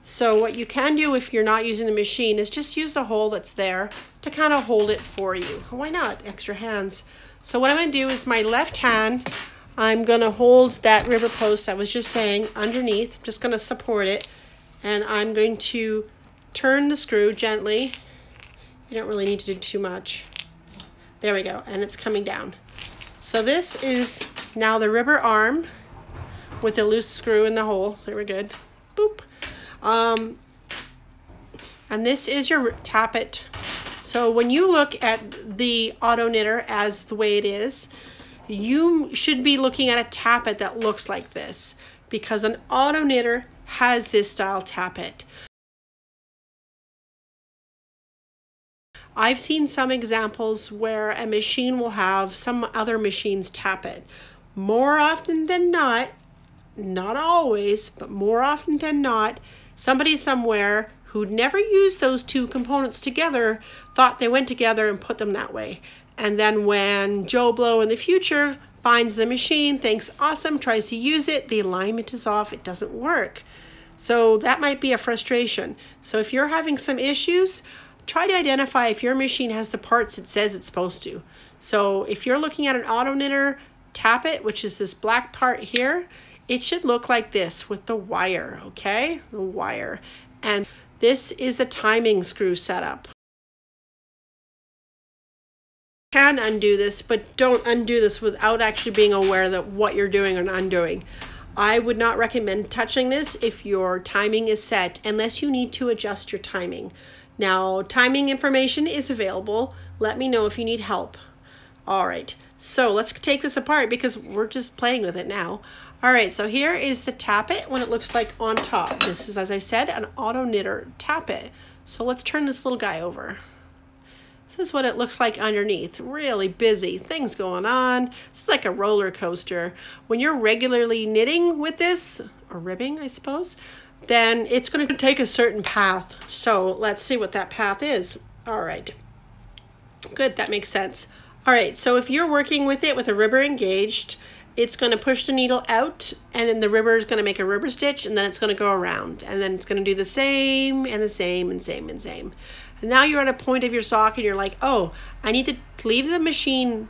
So what you can do if you're not using the machine is just use the hole that's there to kind of hold it for you. Why not? Extra hands. So what I'm going to do is my left hand, I'm going to hold that ribber post I was just saying underneath. I'm just going to support it. And I'm going to turn the screw gently. You don't really need to do too much. There we go, and it's coming down. So this is now the ribber arm with a loose screw in the hole. So we're good. Boop. And this is your tappet. So when you look at the Auto Knitter as the way it is, you should be looking at a tappet that looks like this, because an Auto Knitter has this style tappet. I've seen some examples where a machine will have some other machine's tappet. More often than not always, but more often than not, somebody somewhere who'd never used those two components together thought they went together and put them that way. And then when Joe Blow in the future finds the machine, thinks awesome, tries to use it, the alignment is off, it doesn't work. So that might be a frustration. So if you're having some issues, try to identify if your machine has the parts it says it's supposed to. So if you're looking at an Auto Knitter tappet, which is this black part here, it should look like this with the wire, okay? The wire. And this is a timing screw setup. You can undo this, but don't undo this without actually being aware that what you're doing and undoing. I would not recommend touching this if your timing is set, unless you need to adjust your timing. Now, timing information is available. Let me know if you need help. All right, so let's take this apart because we're just playing with it now. All right, so here is the tappet when it looks like on top. This is, as I said, an Auto Knitter tappet. So let's turn this little guy over. This is what it looks like underneath. Really busy, things going on. This is like a roller coaster. When you're regularly knitting with this, or ribbing, I suppose, then it's going to take a certain path. So let's see what that path is. All right. Good, that makes sense. All right, so if you're working with it with a ribber engaged, it's going to push the needle out, and then the ribber is going to make a ribber stitch, and then it's going to go around, and then it's going to do the same and the same and same and same. And now you're at a point of your sock and you're like, oh, I need to leave the machine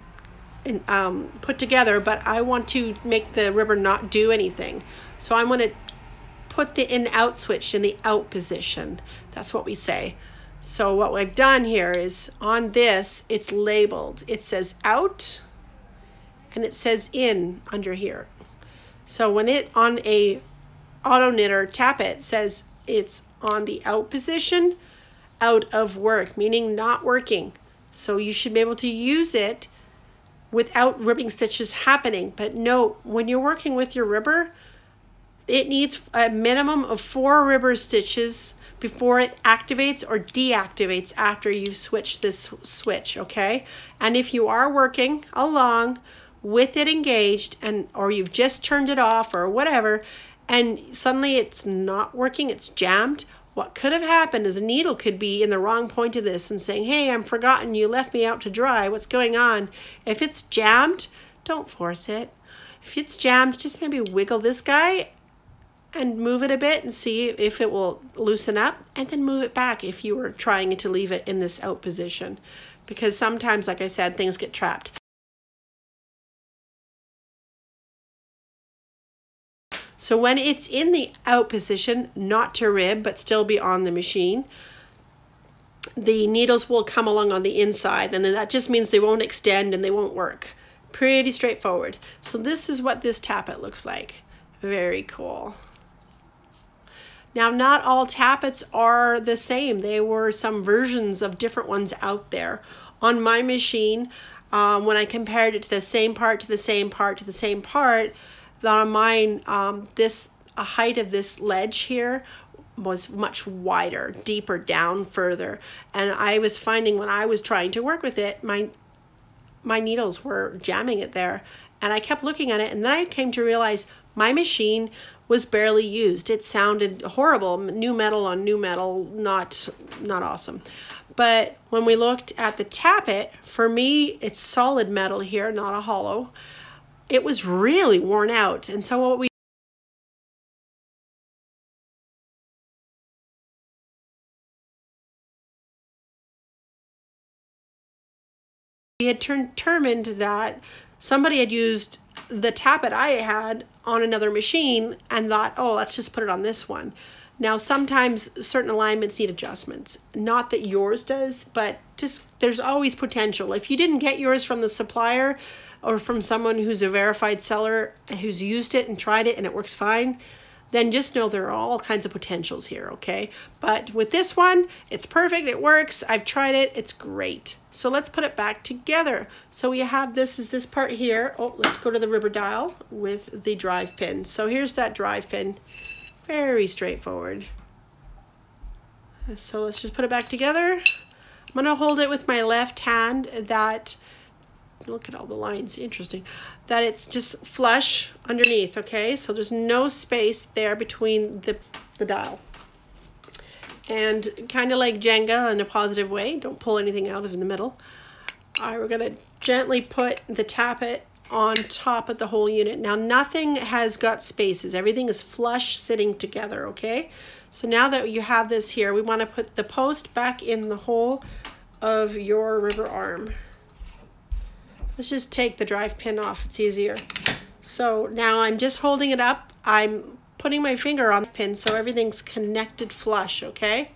put together, but I want to make the ribber not do anything. So I'm going to put the in-out switch in the out position. That's what we say. So what we've done here is on this, it's labeled. It says out and it says in under here. So when it on a Auto Knitter tappet says it's on the out position, out of work, meaning not working. So you should be able to use it without ribbing stitches happening. But note, when you're working with your ribber, it needs a minimum of 4 ribber stitches before it activates or deactivates after you switch this switch, okay? And if you are working along with it engaged, and or you've just turned it off or whatever, and suddenly it's not working, it's jammed, what could have happened is a needle could be in the wrong point of this and saying, hey, I'm forgotten, you left me out to dry, what's going on? If it's jammed, don't force it. If it's jammed, just maybe wiggle this guy and move it a bit and see if it will loosen up, and then move it back if you were trying to leave it in this out position. Because sometimes, like I said, things get trapped. So when it's in the out position, not to rib, but still be on the machine, the needles will come along on the inside, and then that just means they won't extend and they won't work. Pretty straightforward. So this is what this tappet looks like. Very cool. Now, not all tappets are the same. There were some versions of different ones out there. On my machine, when I compared it to the same part, to the same part, to the same part, on mine, this height of this ledge here was much wider, deeper down further. And I was finding when I was trying to work with it, my needles were jamming it there. And I kept looking at it, and then I came to realize my machine was barely used. It sounded horrible, new metal on new metal, not awesome. But when we looked at the tappet, for me, it's solid metal here, not a hollow. It was really worn out. And so what we had determined that somebody had used the tappet I had on another machine and thought, oh, let's just put it on this one. Now, sometimes certain alignments need adjustments. Not that yours does, but just there's always potential. If you didn't get yours from the supplier or from someone who's a verified seller who's used it and tried it and it works fine, then just know there are all kinds of potentials here, okay? But with this one, it's perfect, it works, I've tried it, it's great. So let's put it back together. So we have this part here. Oh, let's go to the ribber dial with the drive pin. So here's that drive pin, very straightforward. So let's just put it back together. I'm gonna hold it with my left hand, that, look at all the lines, interesting, that it's just flush underneath, okay? So there's no space there between the dial. And kind of like Jenga in a positive way, don't pull anything out of in the middle. All right, we're gonna gently put the tappet on top of the whole unit. Now nothing has got spaces, everything is flush sitting together, okay? So now that you have this here, we wanna put the post back in the hole of your ribber arm. Let's just take the drive pin off, it's easier. So now I'm just holding it up. I'm putting my finger on the pin so everything's connected flush, okay?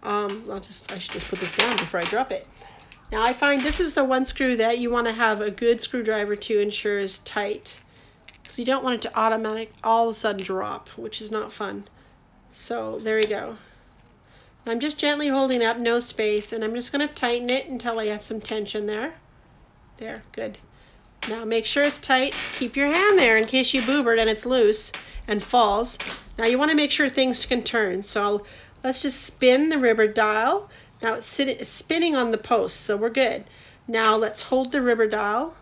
I should just put this down before I drop it. Now I find this is the one screw that you want to have a good screwdriver to ensure is tight. because you don't want it to all of a sudden drop, which is not fun. So there you go. I'm just gently holding up, no space, and I'm just going to tighten it until I get some tension there. There, good. Now make sure it's tight. Keep your hand there in case you boobered and it's loose and falls. Now you want to make sure things can turn. So let's just spin the rubber dial. Now it's spinning on the post, so we're good. Now let's hold the rubber dial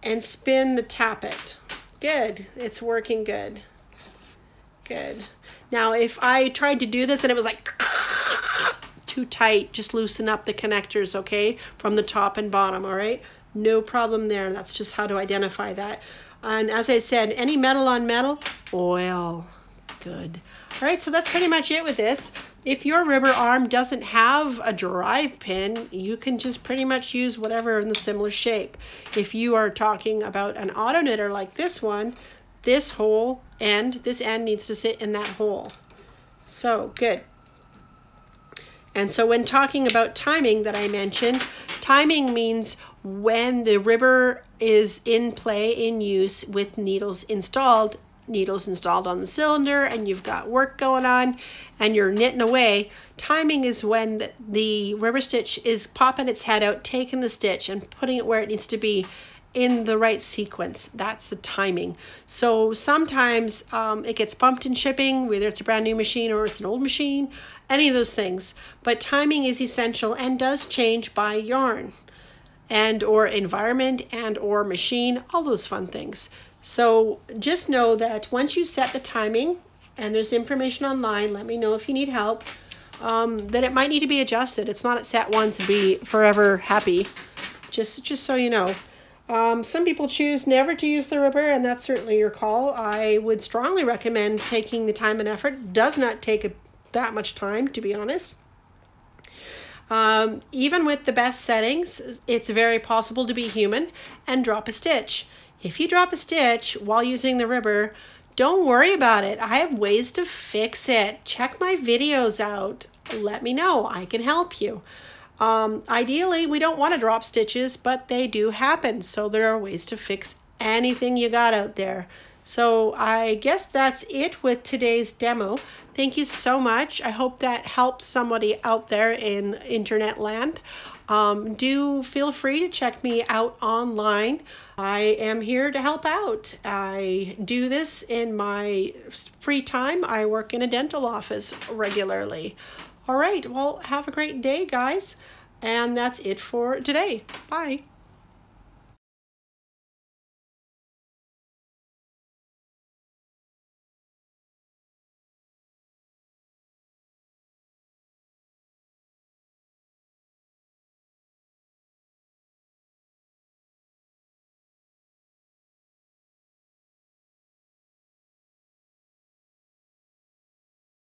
and spin the tappet. Good, it's working good. Good. Now if I tried to do this and it was like too tight, just loosen up the connectors, okay, from the top and bottom, all right? No problem there. That's just how to identify that. And as I said, any metal on metal, oil. Good. All right, so that's pretty much it with this. If your rubber arm doesn't have a drive pin, you can just pretty much use whatever in the similar shape. If you are talking about an auto knitter like this one, this end needs to sit in that hole. So, good. And so when talking about timing that I mentioned, timing means when the rubber is in play, in use with needles installed on the cylinder, and you've got work going on and you're knitting away. Timing is when the rubber stitch is popping its head out, taking the stitch and putting it where it needs to be in the right sequence. That's the timing. So sometimes it gets bumped in shipping, whether it's a brand new machine or it's an old machine, any of those things. But timing is essential and does change by yarn and or environment and or machine, all those fun things. So just know that once you set the timing, and there's information online, let me know if you need help, that it might need to be adjusted. It's not set once and be forever happy, just so you know. Some people choose never to use the rubber, and that's certainly your call. I would strongly recommend taking the time and effort. It does not take that much time, to be honest. Even with the best settings, it's very possible to be human and drop a stitch. If you drop a stitch while using the rubber, don't worry about it. I have ways to fix it. Check my videos out. Let me know. I can help you. Ideally, we don't want to drop stitches, but they do happen. So there are ways to fix anything you got out there. So I guess that's it with today's demo. Thank you so much. I hope that helped somebody out there in internet land. Do feel free to check me out online. I am here to help out. I do this in my free time. I work in a dental office regularly. All right, well, have a great day, guys. And that's it for today. Bye.